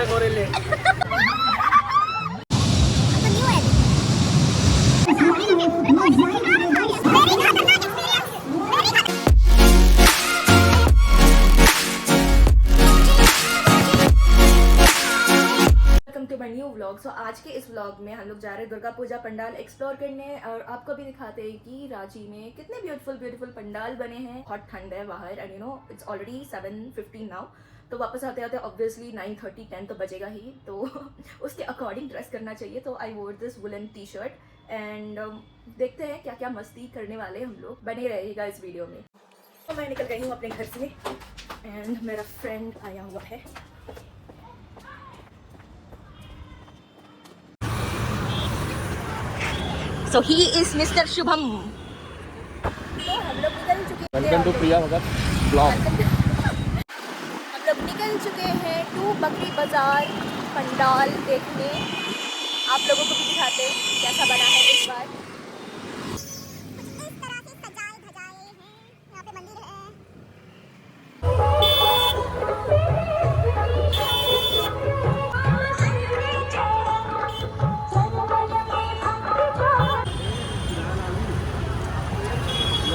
गोरेले new vlog. सो आज के इस व्लॉग में हम लोग जा रहे हैं दुर्गा पूजा पंडाल एक्सप्लोर करने और आपको भी दिखाते हैं कि रांची में कितने ब्यूटीफुल पंडाल बने हैं। बहुत ठंड है बाहर and you know it's already 7:15 now. तो वापस आते आते ऑब्वियसली 9:30 10 तो बजेगा ही, तो उसके अकॉर्डिंग ड्रेस करना चाहिए। तो आई वोर this woollen T shirt and देखते हैं क्या क्या मस्ती करने वाले हम लोग। बने रहेगा इस वीडियो में। तो मैं निकल गई हूँ अपने घर से एंड मेरा फ्रेंड आया हुआ है। So he is Mr. Shubham. तो हम लोग निकल चुके हैं। Welcome to Priya Bhagat blog. हम लोग निकल चुके हैं टू बकरी बाजार पंडाल देखने। आप लोगों को भी दिखाते हैं कैसा बना है इस बार। इस तरह से सजाए धजाए हैं, यहाँ पे मंदिर है।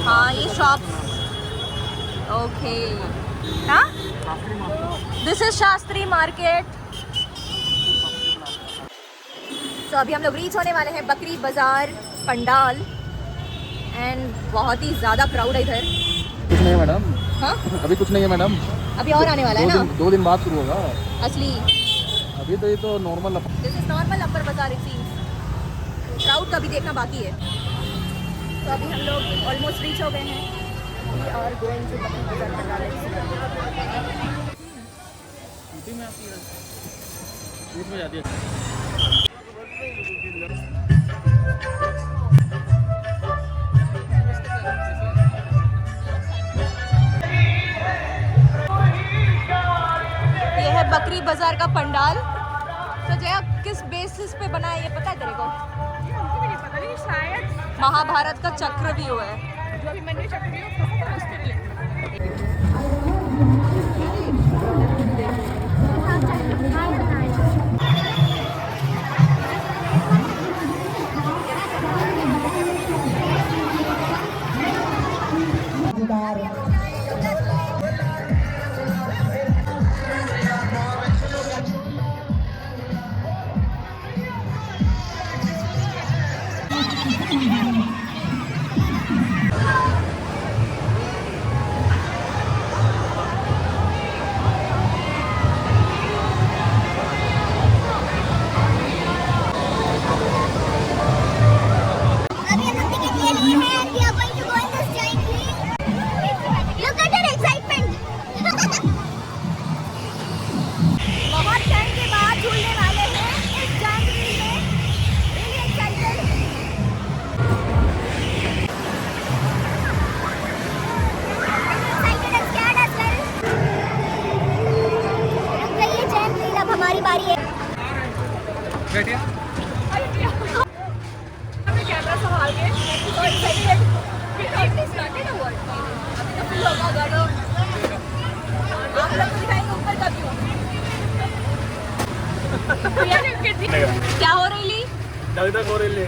हाँ ये शॉप्स ओके। हाँ दिस इज शास्त्री मार्केट। तो अभी हम लोग रीच होने वाले हैं बकरी बाजार पंडाल एंड बहुत ही ज़्यादा क्राउड है इधर। कुछ नहीं है मैडम। हाँ अभी कुछ नहीं है मैडम, अभी और आने वाला है ना। 2 दिन बाद शुरू होगा असली। अभी तो ये तो नॉर्मल। दिस इज नॉर्मल अपर बाजार इट सीम्स। क्राउड का भी देखना बाकी है। तो अभी हम लोग ऑलमोस्ट रीच हो गए हैं। We are going to बकरी बाजार पंडाल। में आती है, दूध में जाती है। ये है बकरी बाजार का पंडाल। तो जया किस बेसिस पे बना है ये पता है तेरे को? हमको भी नहीं पता, लेकिन शायद महाभारत का चक्रव्यूह है। जो भी मंदिर चक्रव्यूह है उसके रिलेटेड। हमारी बारी है। बैठिए। हमें कैमरा संभाल के और सेकंड फिर स्टार्टेड हुआ। अभी तो फुल होगा गाड़ो। आप लोग को दिखाएंगे ऊपर का व्यू। प्रिया ने कितनी क्या हो रही ली? लगता गोरेले।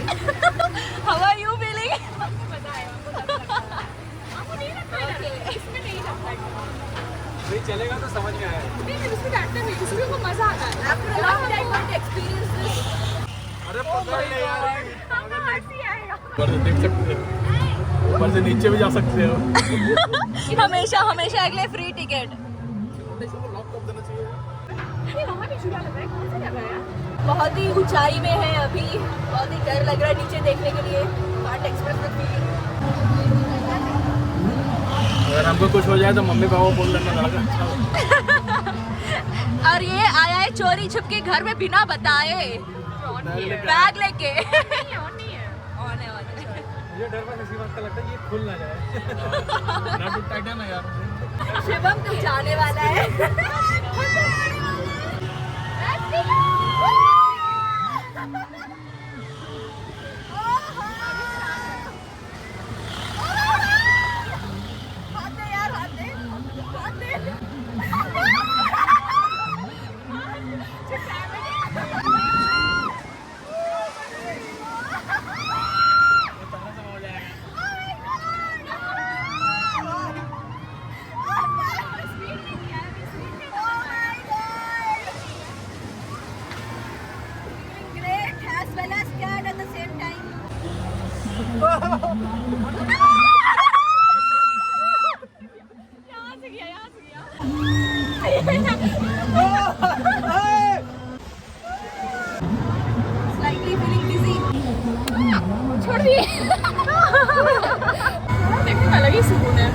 How are you feeling? आपको पता है, आपको नहीं लगता है इसमें नहीं लगता है। नहीं चलेगा तो समझ में आया। नहीं उसमें डांटते नहीं, उसमें वो मजा आता है। After a long time I experience this. अरे पकड़ ले यार, हमको हंसी आएगा। ऊपर से देख सकते हो, ऊपर से नीचे भी जा सकते हो। हमेशा हमेशा अगले फ्री टिकट। लॉक कर देना चाहिए। अरे वहाँ भी झूला लग रहा है, कौन सा जगह है? बहुत ही ऊंचाई में है अभी, बहुत ही डर लग रहा है नीचे देखने के लिए। कांट एक्सप्रेस में फीलिंग। अगर हमको कुछ हो जाए तो मम्मी पापा बोल देना लड़का। और ये आया है चोरी छुप के घर में बिना बताए बैग लेके। नहीं है, और नहीं है। ऑन है, ऑन है। मुझे डर बस इसी बात का लगता है कि ये खुल ना जाए। ना टूट टाइट है ना यार। शिवम तू जाने वाला है। से गया, यहाँ से गया। Slightly feeling dizzy. छोड़ दिए। देखने में अलग ही सुकून है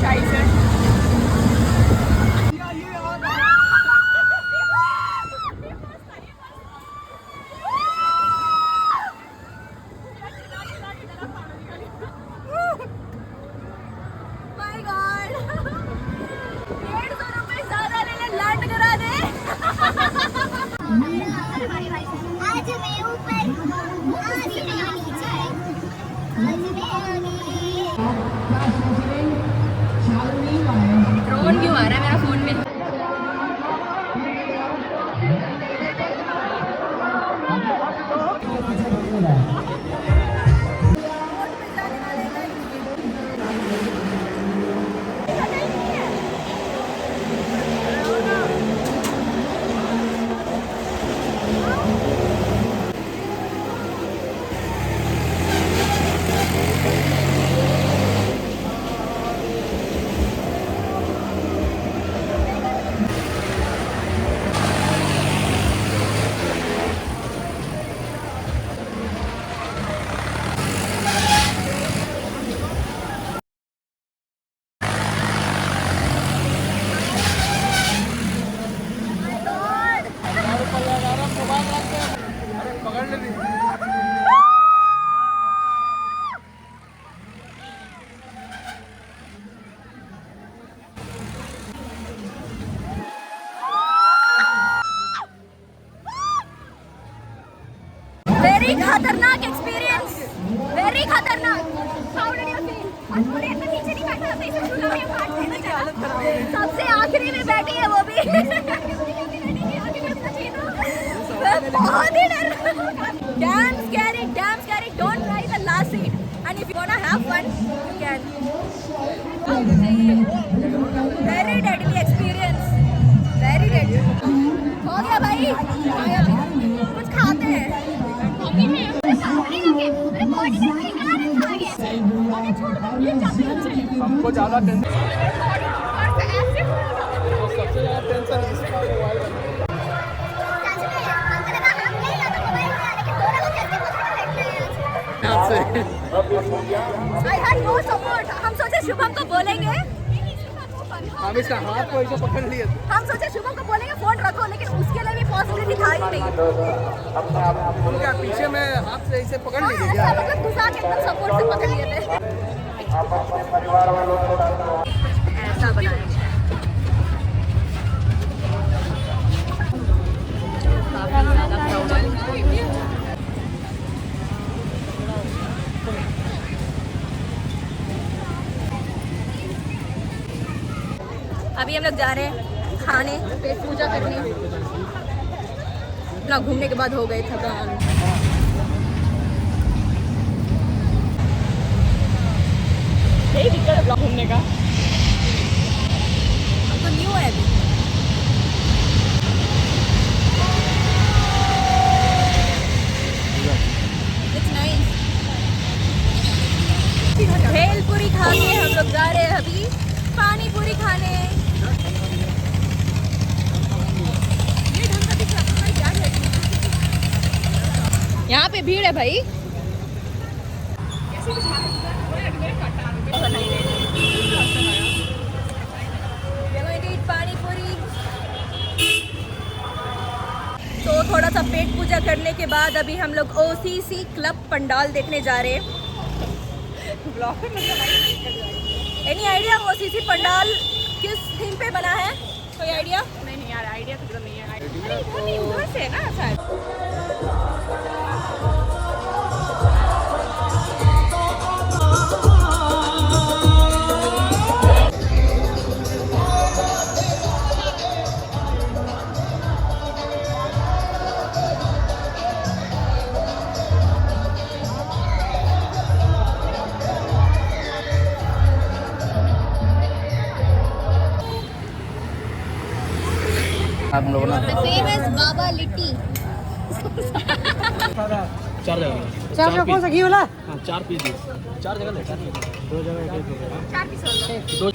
चाय से। My God. 150 रुपए ज़्यादा ले ले, लैंड करा दे। आज मैं ऊपर आज मैं नीचे आज मैं ड्रोन क्यों आ रहा है मेरा फोन में? पकड़ ले। Very खतरनाक एक्सपीरियंस, very खतरनाक। How did you feel? और पूरे ऐसे पीछे नहीं बैठा था, इसे झूला में फाड़ देना चाहिए। सबसे आखिरी में बैठी है वो भी। बहुत ही डर। Damn scary, damn scary. Don't try the last seat. And if you wanna have fun, you can. Very deadly experience. Very deadly. हो गया भाई, कुछ खाते हैं। हमको ज्यादा टेंशन, सबसे ज्यादा टेंशन इसका मोबाइल का। I had no support. हम सोचे शुभम को बोलेंगे, हम इसका हाथ को ऐसे पकड़ लिए थे। हम सोचे शुभम को बोलेंगे फोन रखो, लेकिन उसके लिए भी पॉसिबिलिटी था ही नहीं। उनका पीछे में हाथ से ऐसे पकड़ लिए थे ऐसा क्या? मतलब घुसा के एकदम सपोर्ट से पकड़ लिए थे। ऐसा बनाया है। काफी ज्यादा crowd है। अभी हम लोग जा रहे हैं खाने, पेट पूजा करने। इतना घूमने के बाद हो गए थकान। यही दिक्कत है ब्लॉग घूमने का। अब तो न्यू है अभी। It's nice. भेलपुरी खा के हम लोग जा रहे हैं अभी पानी पूरी खाने। यहाँ पे भीड़ है भाई। पानी पूरी। तो थोड़ा सा पेट पूजा करने के बाद अभी हम लोग OCC क्लब पंडाल देखने जा रहे हैं। एनी आइडिया OCC पंडाल किस थीम पे बना है? कोई आइडिया? नहीं यार, आइडिया तो नहीं है। अरे इधर नहीं, उधर से है ना शायद। हम लोग ना फेमस बाबा लिट्टी। 4 जगह चार का कौन सा घी वाला? हाँ 4 पीस दे। 4 जगह ले 4 नहीं 2 जगह एक एक होगा। 4 पीस हो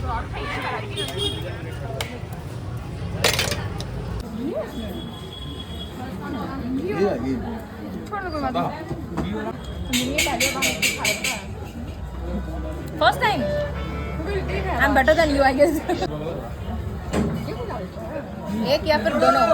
first time I am better than you I guess. एक या फिर दोनों.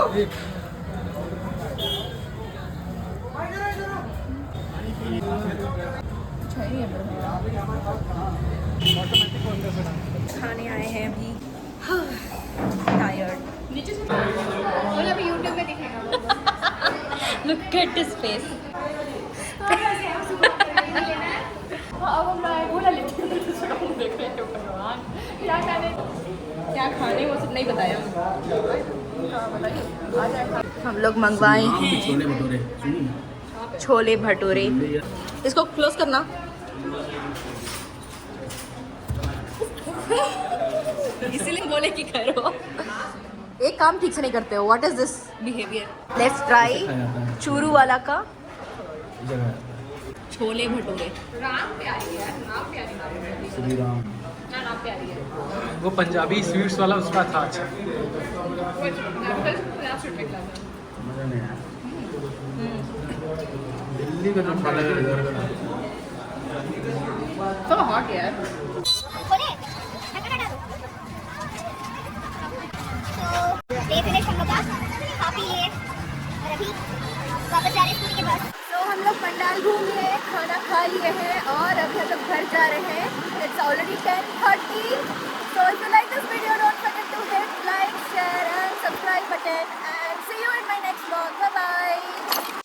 खाने आए हैं अभी. टायर्ड. बोला अभी YouTube में दिखेगा. Look at his face. अब हम बोला लेते हैं देख रहे हो भगवान क्या खाने क्या खाने वो सब नहीं बताया. हम लोग मंगवाए हैं छोले भटूरे सुनिए छोले भटूरे. इसको क्लोज करना. इसीलिए बोले कि करो. एक काम ठीक से नहीं करते हो. What is this behaviour. Let's try Churu वाला का छोले भटूरे. श्री राम. नाम प्यारी है. वो पंजाबी स्वीट्स वाला उसका था. अच्छा मजा नहीं आया. दिल्ली का जो खाना है इधर का तो हॉट यार. खोले ढक्कन हटा दो. तो डे फिनिश हम लोग का काफी लेट और अभी वापस जा रहे हैं स्कूटी के पास. तो हम लोग पंडाल घूम लिए, खाना खा लिए हैं और अभी हम लोग घर जा रहे हैं. It's already 10:30. So if you like this video, don't forget to hit like, share and subscribe button and see you in my next vlog. Bye bye.